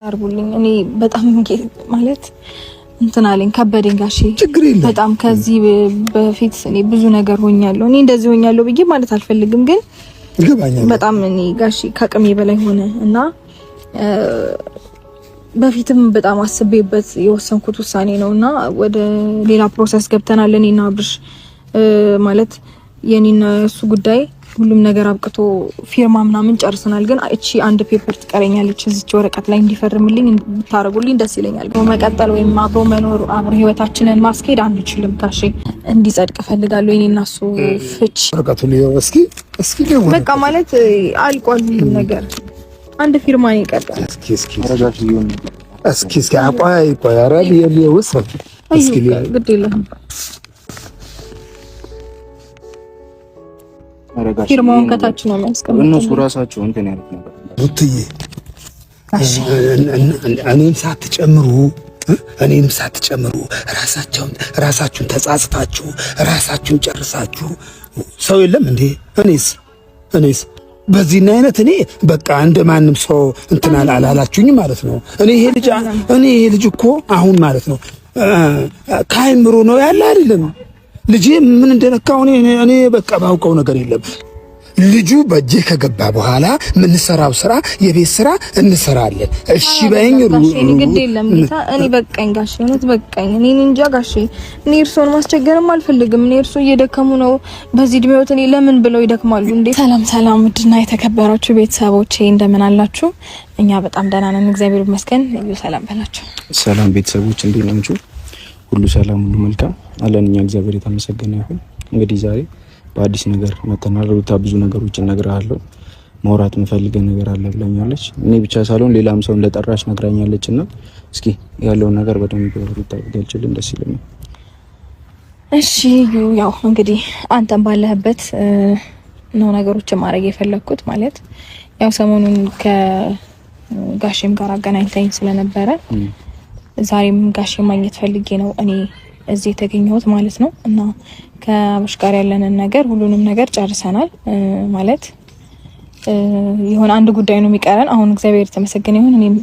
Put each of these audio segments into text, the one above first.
አርጉልኝ። እኔ በጣም ማለት እንትን አለኝ ከበደኝ ጋሼ። በጣም ከዚህ በፊት እኔ ብዙ ነገር ሆኛለሁ። እኔ እንደዚህ ሆኛለሁ ብዬ ማለት አልፈልግም፣ ግን በጣም እኔ ጋሼ ከአቅሜ በላይ ሆነ እና በፊትም በጣም አስቤበት የወሰንኩት ውሳኔ ነውና ወደ ሌላ ፕሮሰስ ገብተናል። እኔና አብርሽ ማለት የኔና እሱ ጉዳይ ሁሉም ነገር አብቅቶ ፊርማ ምናምን ጨርሰናል። ግን እቺ አንድ ፔፐር ትቀረኛለች እዚች ወረቀት ላይ እንዲፈርምልኝ ብታረጉልኝ ደስ ይለኛል። መቀጠል ወይም አብሮ መኖር አብሮ ህይወታችንን ማስኬድ አንችልም ጋሼ። እንዲጸድቅ ፈልጋለሁ የኔና እሱ ፍች። ወረቀቱ ላይ እስኪ በቃ ማለት አልቋል ሁሉም ነገር። አንድ ፊርማ ነው የቀረው። እስኪ አቋይ አራል የሊውስ እስኪ ግድ የለም ፊርማውን ከታች ነው የሚያስቀምጠው። እነሱ ራሳቸው እንትን ያሉት ነገር ሩትዬ፣ እኔንም ሳትጨምሩ ራሳችሁን ተጻጽታችሁ ራሳችሁን ጨርሳችሁ ሰው የለም እንዴ? እኔስ በዚህና አይነት እኔ በቃ እንደማንም ሰው እንትን አላላችሁኝ ማለት ነው። እኔ ይሄ ልጅ እኮ አሁን ማለት ነው ካይምሮ ነው ያለ አይደለም። ልጄ ምን እንደነካው እኔ በቃ ባውቀው ነገር የለም። ልጁ በእጄ ከገባ በኋላ የምንሰራው ስራ የቤት ስራ እንሰራለን። እሺ በእኝ ግድ የለም ጌታ። እኔ በቃኝ ጋሼ፣ እውነት በቃኝ። እኔ እንጃ ጋሼ፣ እኔ እርሶን ማስቸገርም አልፈልግም። እኔ እርሶ እየደከሙ ነው በዚህ እድሜዎት። እኔ ለምን ብለው ይደክማሉ እንዴ? ሰላም ውድና የተከበራችሁ ቤተሰቦቼ እንደምን አላችሁ? እኛ በጣም ደህና ነን እግዚአብሔር ይመስገን። እዩ ሰላም በላችሁ። ሰላም ቤተሰቦች እንዴት ናችሁ? ሁሉ ሰላም፣ ሁሉ መልካም አለን። እኛ እግዚአብሔር የተመሰገነ ይሁን። እንግዲህ ዛሬ በአዲስ ነገር መተናል። ሩታ ብዙ ነገሮችን እነግርሃለሁ፣ ማውራት የምፈልገው ነገር አለ ብለኛለች። እኔ ብቻ ሳልሆን ሌላም ሰው እንደጠራሽ ነግራኛለች እና እስኪ ያለውን ነገር በደንብ ሩታ ገልጭልን ደስ ይለኛል። እሺ ያው እንግዲህ አንተም ባለህበት ነው ነገሮችን ማድረግ የፈለኩት። ማለት ያው ሰሞኑን ከጋሼም ጋር አገናኝተኝ ስለነበረ ዛሬም ጋሼ ማግኘት ፈልጌ ነው እኔ እዚህ የተገኘሁት ማለት ነው። እና ከአብርሽ ጋር ያለንን ነገር ሁሉንም ነገር ጨርሰናል። ማለት የሆነ አንድ ጉዳይ ነው የሚቀረን። አሁን እግዚአብሔር የተመሰገነ ይሁን እኔም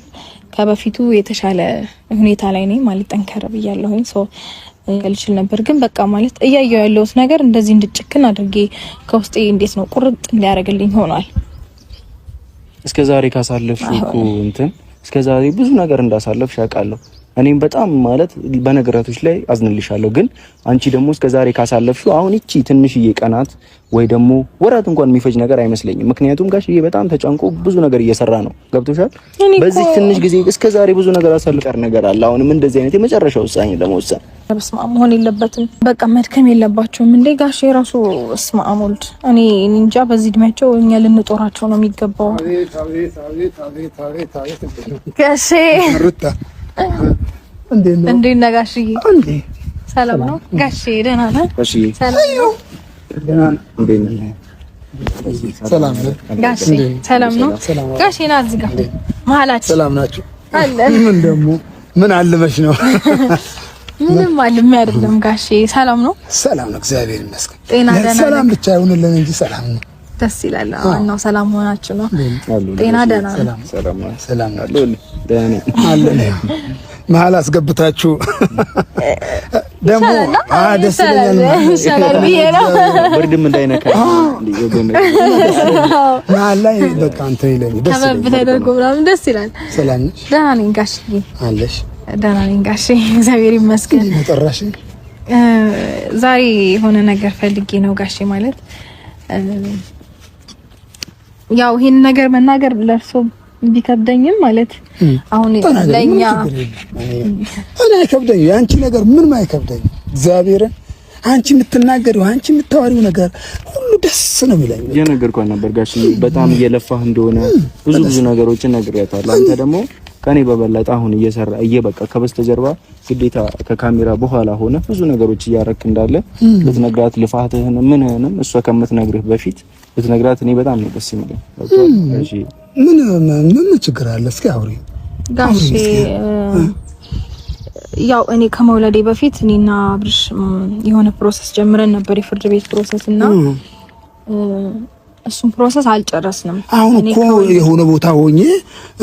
ከበፊቱ የተሻለ ሁኔታ ላይ ነኝ ማለት ጠንከር ብያለሁኝ። ሶ ልችል ነበር ግን በቃ ማለት እያየሁ ያለሁት ነገር እንደዚህ እንድጭክን አድርጌ ከውስጤ እንዴት ነው ቁርጥ እንዲያደርግልኝ ሆኗል። እስከዛሬ ካሳለፍሽው እኮ እስከዛሬ ብዙ ነገር እንዳሳለፍሽ አውቃለሁ። እኔም በጣም ማለት በነገራቶች ላይ አዝንልሻለሁ። ግን አንቺ ደግሞ እስከዛሬ ካሳለፍሽው አሁን እቺ ትንሽዬ ቀናት ወይ ደግሞ ወራት እንኳን የሚፈጅ ነገር አይመስለኝም። ምክንያቱም ጋሽዬ በጣም ተጨንቆ ብዙ ነገር እየሰራ ነው። ገብቶሻል? በዚህ ትንሽ ጊዜ እስከዛሬ ብዙ ነገር አሳልፈር ነገር አለ። አሁንም እንደዚህ አይነት የመጨረሻ ውሳኔ ለመወሰን በስመ አብ መሆን የለበትም። በቃ መድከም የለባቸውም እንዴ ጋሼ ራሱ በስመ አብ ወልድ። እኔ እንጃ በዚህ እድሜያቸው እኛ ልንጦራቸው ነው የሚገባው። ጋሼ እንዴ ነጋሽዬ ሰላም ነው ጋሼ? ደህና ነህ? ሰላም ነው ጋሼ? ሰላም ነው ጋሼ? ና እዚህ ጋር መሀላችን ሰላም ናችሁ? ምን አልመሽ ነው? ምንም አልም አይደለም ጋሼ። ሰላም ነው? ሰላም ነው እግዚአብሔር ይመስገን። ጤና ደህና ነው? ሰላም ብቻ ይሁንልን እንጂ ሰላም ነው። ደስ ይላል። ዋናው ሰላም ሆናችሁ ነው። ጤና ደህና ነው? ሰላም አለን። መሀል አስገብታችሁ ደግሞ ደስ ይለኛል። ብርድም እንዳይነካ መሀል ላይ በቃ አንተ ይለኝ ደስ ይላል። ተደርጎ ምናምን ደስ ይላል። ሰላም ነሽ? ደህና ነኝ ጋሼ። አለሽ? ደህና ነኝ ጋሼ እግዚአብሔር ይመስገን። ተጠራሽ? ዛሬ የሆነ ነገር ፈልጌ ነው ጋሼ። ማለት ያው ይሄን ነገር መናገር ለእርሶ ቢከብደኝም ማለት አሁን ለኛ እኔ አይከብደኝ። ያንቺ ነገር ምንም አይከብደኝ። እግዚአብሔርን አንቺ የምትናገሪው አንቺ የምታወሪው ነገር ሁሉ ደስ ነው የሚለኝ። የነገርኳት ነበር ጋሽ በጣም እየለፋህ እንደሆነ ብዙ ነገሮችን ነግሬያታለሁ። አንተ ደግሞ ከኔ በበለጠ አሁን እየበቃ ከበስተጀርባ ግዴታ ከካሜራ በኋላ ሆነ ብዙ ነገሮች እያረክ እንዳለ ልትነግራት ልፋትህን ምንህንም እሷ ከምትነግርህ በፊት ልትነግራት እኔ በጣም ነው ደስ የሚለኝ። እሺ ምን ችግር አለ? እስኪ አውሪ ጋሼ። ያው እኔ ከመውለዴ በፊት እኔና አብርሽ የሆነ ፕሮሰስ ጀምረን ነበር፣ የፍርድ ቤት ፕሮሰስ እና እሱን ፕሮሰስ አልጨረስንም። አሁን እኮ የሆነ ቦታ ሆኜ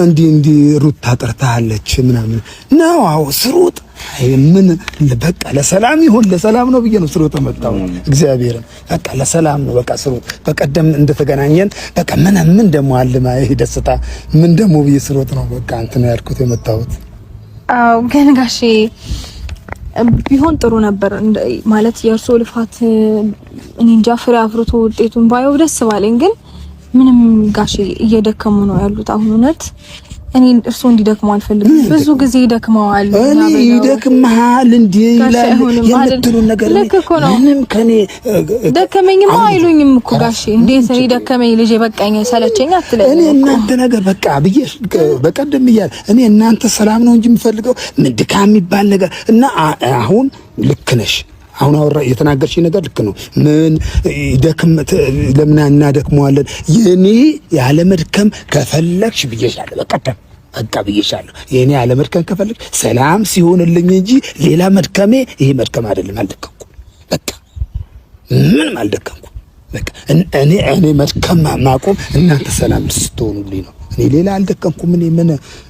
እንዲ ሩታ ጠርታለች ምናምን ነው። አዎ ስሩጥ ምን በቃ ለሰላም ይሁን ለሰላም ነው ብዬ ነው ስሩጥ መጣው። እግዚአብሔርን በቃ ለሰላም ነው በቃ ስሩጥ። በቀደም እንደተገናኘን በቃ ምን ደሞ አለማ ይሄ ደስታ ምን ደሞ ብዬ ስሩጥ ነው በቃ እንትን ያልኩት የመጣሁት። አዎ ግን ጋሼ ቢሆን ጥሩ ነበር ማለት የእርሶ ልፋት እኔ እንጃ ፍሬ አፍርቶ ውጤቱን ባየው ደስ ባለኝ። ግን ምንም ጋሼ እየደከሙ ነው ያሉት። አሁን እውነት እኔ እርሶ እንዲደክሙ አልፈልግም። ብዙ ጊዜ ይደክመዋል። እኔ ይደክምሃል እንዴ ይላል የምትሉን ነገር ምንም ከኔ ደከመኝማ አይሉኝም እኮ ጋሼ። እንዴት እኔ ደከመኝ ልጄ በቃኝ ሰለቸኝ አትለኝ። እኔ እናንተ ነገር በቃ ብዬ በቀደም ይያል እኔ እናንተ ሰላም ነው እንጂ የምፈልገው ምን ድካም የሚባል ነገር እና አሁን ልክ ነሽ። አሁን አወራ የተናገርሽ ነገር ልክ ነው። ምን ይደክም ለምን እናደክመዋለን? የኔ ያለ መድከም ከፈለግሽ ብዬሻለሁ። በቃ ብዬሻለሁ። የኔ ያለ መድከም ከፈለግሽ ሰላም ሲሆንልኝ እንጂ ሌላ መድከሜ ይሄ መድከም አይደለም። አልደከምኩም። በቃ ምንም አልደከምኩም። በቃ እኔ መድከም ማቆም እናንተ ሰላም ስትሆኑልኝ ነው። እኔ ሌላ አልደከምኩም። እኔ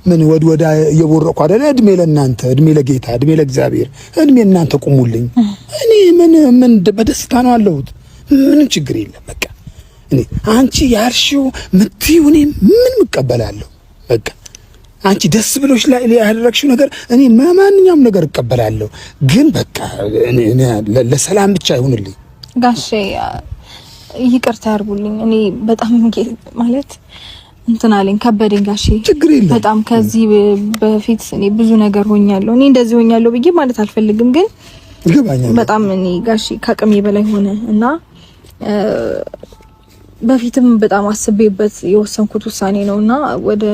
ምን ወዳ እየቦረኩ አይደል? እድሜ ለእናንተ፣ እድሜ ለጌታ፣ እድሜ ለእግዚአብሔር፣ እድሜ እናንተ ቁሙልኝ። እኔ ምን በደስታ ነው አለሁት። ምንም ችግር የለም። በቃ እኔ አንቺ ያልሽው ምትይው እኔ ምን እቀበላለሁ። በቃ አንቺ ደስ ብሎሽ ላይ ያደረግሽው ነገር እኔ ማንኛውም ነገር እቀበላለሁ። ግን በቃ እኔ ለሰላም ብቻ ይሁንልኝ። ጋሼ ይቅርታ ያርጉልኝ። እኔ በጣም ማለት እንትን አለኝ ከበደኝ ጋሼ። ችግር የለም በጣም ከዚህ በፊት እኔ ብዙ ነገር ሆኛለሁ። እኔ እንደዚህ ሆኛለሁ ብዬ ማለት አልፈልግም፣ ግን ይገባኛል። በጣም እኔ ጋሼ ከአቅሜ በላይ ሆነ እና በፊትም በጣም አስቤበት የወሰንኩት ውሳኔ ነውና ወደ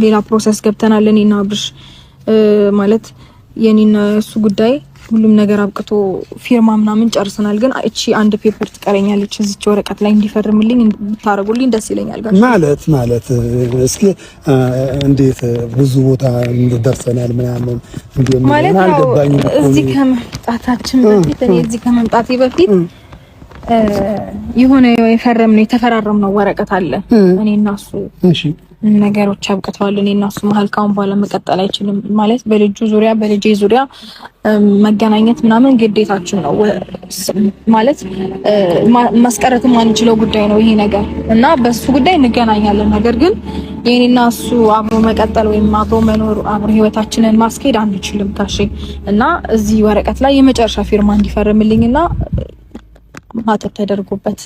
ሌላ ፕሮሰስ ገብተናል። እኔና አብርሽ ማለት የኔና እሱ ጉዳይ ሁሉም ነገር አብቅቶ ፊርማ ምናምን ጨርሰናል። ግን እቺ አንድ ፔፐር ትቀረኛለች እዚች ወረቀት ላይ እንዲፈርምልኝ እንድታረጉልኝ ደስ ይለኛል ጋር ማለት እስኪ እንዴት ብዙ ቦታ ደርሰናል ምናምን ማለት አልገባኝም። እዚህ ከመምጣታችን በፊት እኔ እዚህ ከመምጣቴ በፊት የሆነ የተፈራረምነው ወረቀት አለ እኔና እሱ። እሺ ነገሮች አብቅተዋል። እኔና እሱ መሀል ካሁን በኋላ መቀጠል አይችልም ማለት በልጄ ዙሪያ መገናኘት ምናምን ግዴታችን ነው ማለት ማስቀረት የማንችለው ጉዳይ ነው ይሄ ነገር እና በሱ ጉዳይ እንገናኛለን። ነገር ግን የኔና እሱ አብሮ መቀጠል ወይም አብሮ መኖር አብሮ ህይወታችንን ማስኬድ አንችልም ጋሼ። እና እዚህ ወረቀት ላይ የመጨረሻ ፊርማ እንዲፈርምልኝና ማተብ ተደርጎበት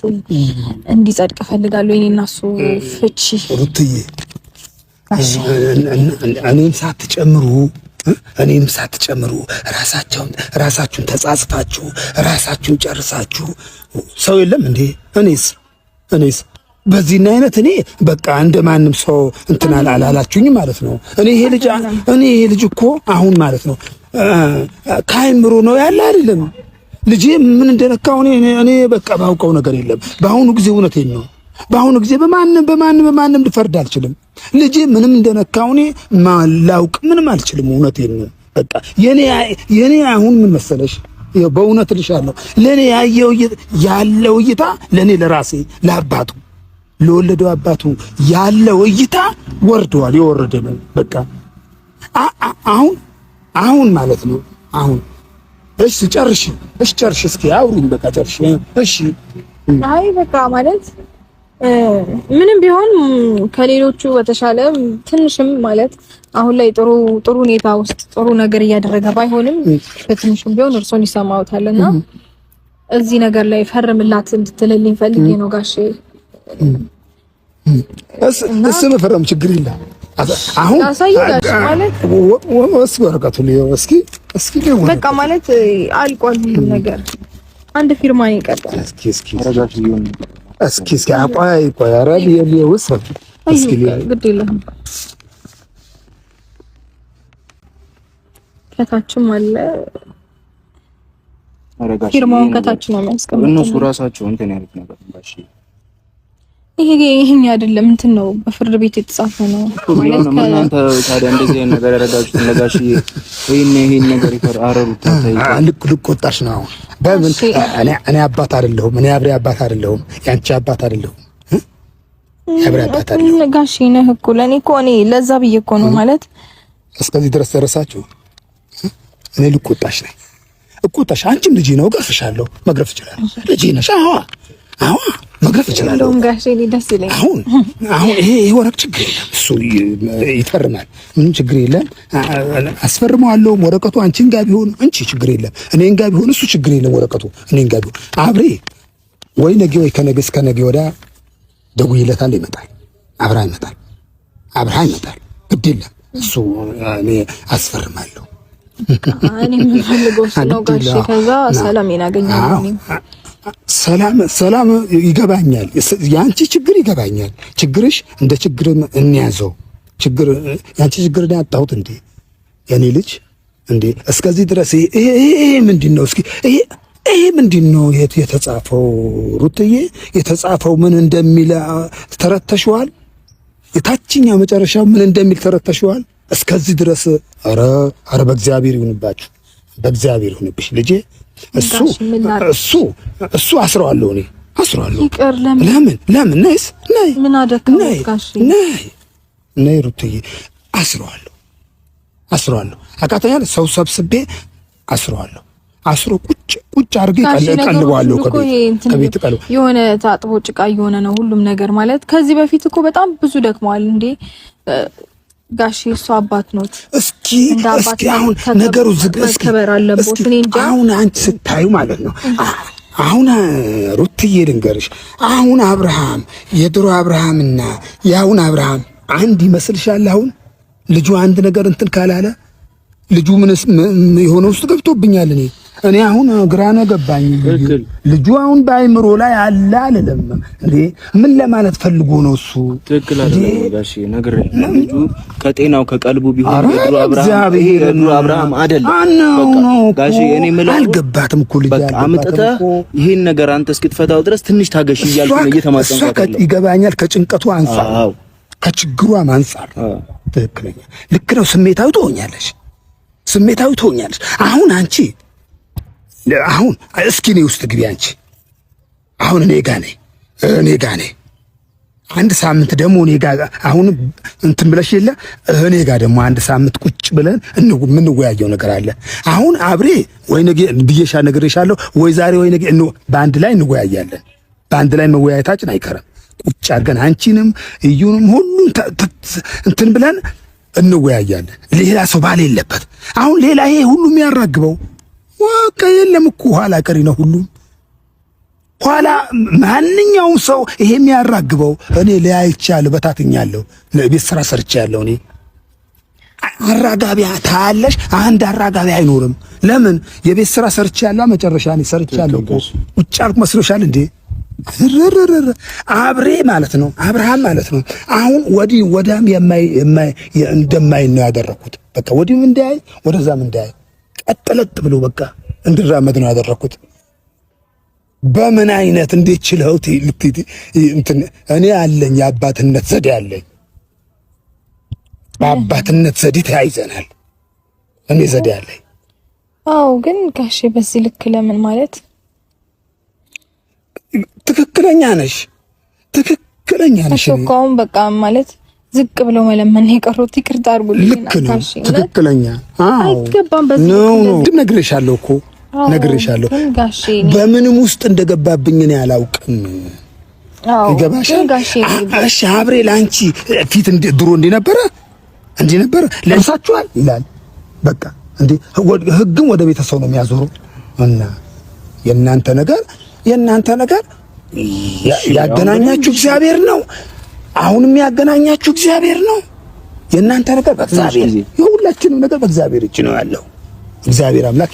እንዲጸድቅ ፈልጋለሁ። የኔና እሱ ፍቺ ሩትዬ እኔም ሳትጨምሩ ራሳችሁን ተጻጽታችሁ ራሳችሁን ጨርሳችሁ ሰው የለም እንዴ? እኔስ በዚህና አይነት እኔ በቃ እንደማንም ሰው እንትን አላላችሁኝ ማለት ነው። ይሄ ልጅ እኮ አሁን ማለት ነው ካይምሮ ነው ያለ አይደለም። ልጄ ምን እንደነካው እኔ በቃ ባውቀው ነገር የለም። በአሁኑ ጊዜ እውነቴን ነው። በአሁኑ ጊዜ በማንም ልፈርድ አልችልም። ልጄ ምንም እንደነካው እኔ ማላውቅ ምንም አልችልም። እውነቴን ነው። በቃ የኔ አሁን ምን መሰለሽ፣ በእውነት ልሻለሁ ለኔ ያለው እይታ ለኔ ለራሴ ለአባቱ ለወለደው አባቱ ያለው እይታ ወርዷል። የወረደ ነው በቃ አሁን ማለት ነው አሁን እሺ ጨርሽ እስኪ አውሪኝ በቃ ጨርሽ። እሺ አይ በቃ ማለት ምንም ቢሆን ከሌሎቹ በተሻለ ትንሽም ማለት አሁን ላይ ጥሩ ሁኔታ ውስጥ ጥሩ ነገር እያደረገ ባይሆንም በትንሽም ቢሆን እርሶን ይሰማውታልና እዚህ ነገር ላይ ፈርምላት እንድትልልኝ ፈልጌ ነው ጋሼ። እሱ መፈረም ችግር የለም። አሁን አሳይጋሽ ማለት ወረቀቱ ሊሆን እስኪ በቃ ማለት አልቋል ነገር አንድ ፊርማ ይቀርባል። እስኪ አቋይ ቆያራል የሊውስ እስኪ ግድ የለም ከታችም አለ ፊርማውን ከታች ነው የሚያስቀምጠው። እነሱ ራሳቸው እንትን ያሉት ነገር ባሽ ይሄኛ አይደለም እንትን ነው በፍርድ ቤት የተጻፈ ነው ማለት ነው። እናንተ ታዲያ እንደዚህ አይነት ነገር ያደረጋችሁት ለጋሽ ይሄን ነገር ይፈራሩት ልቆጣሽ ነው። በምን እኔ አባት አይደለሁም። እኔ አብሬ አባት አይደለሁም። ያንቺ አባት አይደለሁም። ያብራባታል። ጋሼ ነህ እኮ ለኔ እኮ እኔ ለዛ ብዬ እኮ ነው ማለት እስከዚህ ድረስ ደረሳችሁ። እኔ ልቆጣሽ ነኝ እቆጣሽ። አንቺም ልጅ ነው ገርፍሻለሁ፣ መግረፍ እችላለሁ። ልጅ ነሽ። አዎ መግረፍ እችላለሁ። ጋሼ ደስ ይለኝ። አሁን ይሄ ወረቅ ችግር የለም፣ እሱ ይፈርማል። ምንም ችግር የለም። አስፈርመዋለሁ። ወረቀቱ አንቺን ጋር ቢሆን እንቺ ችግር የለም፣ እኔን ጋር ቢሆን እሱ ችግር የለም። ወረቀቱ እኔን ጋር ቢሆን አብሬ ወይ ነገ ወይ ከነገ እስከ ነገ ወዲያ ደውይለታል። ይመጣል፣ አብራ ይመጣል፣ አብራ ይመጣል። ግድ የለም እሱ እኔ አስፈርማለሁ። እኔ ምን ፈልገው ነው ጋሼ? ከዛ ሰላም ያገኛል። ሰላም ይገባኛል። ያንቺ ችግር ይገባኛል። ችግርሽ እንደ ችግር እንያዘው። ያንቺ ችግር ነው ያጣሁት እንዴ የኔ ልጅ እንዴ? እስከዚህ ድረስ ይሄ ምንድነው? እስኪ ይሄ ምንድነው የተጻፈው? ሩትዬ የተጻፈው ምን እንደሚል ተረተሽዋል? የታችኛው መጨረሻው ምን እንደሚል ተረተሽዋል? እስከዚህ ድረስ ኧረ በእግዚአብሔር ይሁንባችሁ፣ በእግዚአብሔር ይሁንብሽ ልጄ። እሱ አስረዋለሁ፣ እኔ አስረዋለሁ። ይቅር ለምን ነይስ ነይ፣ ምን አደረከው ጋሼ? ነይ ሩትዬ፣ አስረዋለሁ። አቃተኛል። ሰው ሰብስቤ አስረዋለሁ። አስሮ ቁጭ አድርጌ ቀልበዋለሁ። ከቤት ቀልብ የሆነ ታጥቦ ጭቃ የሆነ ነው ሁሉም ነገር ማለት። ከዚህ በፊት እኮ በጣም ብዙ ደክመዋል እንዴ ጋሼ። እሱ አባት ነው። እስኪ አሁን ነገሩ እስኪ አሁን አንቺ ስታዩ ማለት ነው። አሁን ሩትዬ ልንገርሽ፣ አሁን አብርሃም የድሮ አብርሃምና የአሁን አብርሃም አንድ ይመስልሻል? አሁን ልጁ አንድ ነገር እንትን ካላለ ልጁ ምን የሆነ ውስጥ ገብቶብኛል። እኔ አሁን ግራ ነው ገባኝ። ልጁ አሁን በአይምሮ ላይ አለ አልልም እንዴ? ምን ለማለት ፈልጎ ነው እሱ? ትክክል አይደለም ጋሼ፣ ነገር ልጁ ከጤናው ከቀልቡ ቢሆን የድሮ አብርሃም አይደለም። ጋሼ እኔ የምለው አልገባትም እኮ ልጅ በቃ አምጥተህ ይሄን ነገር አንተ እስክትፈታው ድረስ ትንሽ ታገሽ እያልኩ ነው እየተማጸንኩት ያለው። ይገባኛል። ከጭንቀቱ አንፃር ከችግሯ አንፃር ትክክለኛ ልክ ነው። ስሜታዊ ትሆኛለሽ። አሁን አንቺ እስኪ እኔ ውስጥ ግቢ አንቺ። አሁን እኔ ጋ ነኝ። አንድ ሳምንት ደግሞ እኔ ጋ አሁን እንትን ብለሽ የለ እኔ ጋ ደግሞ አንድ ሳምንት ቁጭ ብለን የምንወያየው ነገር አለ። አሁን አብሬ ወይ ነገ ነግሬሻለሁ፣ ወይ ዛሬ ወይ ነገ በአንድ ላይ እንወያያለን። በአንድ ላይ መወያየታችን አይቀርም። ቁጭ አድርገን አንቺንም እዩንም ሁሉን እንትን ብለን እንወያያለን። ሌላ ሰው ባል የለበት። አሁን ሌላ ይሄ ሁሉም ያራግበው ወቀ የለም እኮ ኋላ ቀሪ ነው ሁሉም። ኋላ ማንኛውም ሰው ይሄ የሚያራግበው እኔ ለያይቻለሁ፣ በታትኛለሁ፣ ለቤት ስራ ሰርቻለሁ። እኔ አራጋቢያ ታያለሽ፣ አንድ አራጋቢ አይኖርም። ለምን የቤት ስራ ሰርቻለሁ፣ መጨረሻ እኔ ሰርቻለሁ እኮ ቁጭ አልኩ መስሎሻል እንዴ? አብሬ ማለት ነው አብርሃም ማለት ነው። አሁን ወዲህ ወዳም እንደማይ ነው ያደረኩት። በቃ ወዲህም እንዳይ ወደዛም እንዳይ ቀጥለጥ ብሎ በቃ እንድራመድ ነው ያደረኩት። በምን አይነት እንዴት ችለውት እንትን እኔ አለኝ የአባትነት ዘዴ አለኝ። በአባትነት ዘዴ ተያይዘናል። እኔ ዘዴ አለኝ። አዎ ግን ጋሼ በዚህ ልክ ለምን ማለት ትክክለኛ ነሽ። አሁን በቃ ማለት ዝቅ ብሎ መለመን የቀሩት ይቅርታ አድርጉልኝ። ልክ ነው። ትክክለኛ አይገባም። በዚህ ልክ ነግሬሻለሁ እኮ ነግሬሻለሁ። በምንም ውስጥ እንደገባብኝ እኔ አላውቅም። ይገባሻል? እሺ አብሬ ለአንቺ ፊት ድሮ እንዲነበረ ለብሳችኋል ይላል። በቃ እንዴ ህግም ወደ ቤተሰብ ነው የሚያዞረው እና የእናንተ ነገር ያገናኛችሁ እግዚአብሔር ነው። አሁንም ያገናኛችሁ እግዚአብሔር ነው። የእናንተ ነገር በእግዚአብሔር፣ የሁላችንም ነገር በእግዚአብሔር እጅ ነው ያለው። እግዚአብሔር አምላክ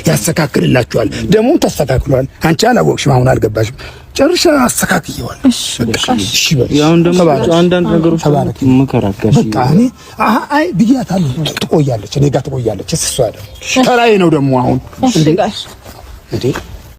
ያስተካክልላችኋል። ደግሞ ተስተካክሏል። አንቺ አላወቅሽም፣ አሁን አልገባሽም። ጨርሻ አስተካክየዋል። እሺ ያውን ደግሞ አንዳንድ ነገሮች መከራከሽ በቃ እኔ አይ ብያታለሁ። ትቆያለች፣ እኔ ጋር ትቆያለች። እሷ ደግሞ ተራዬ ነው ደግሞ አሁን እንዴ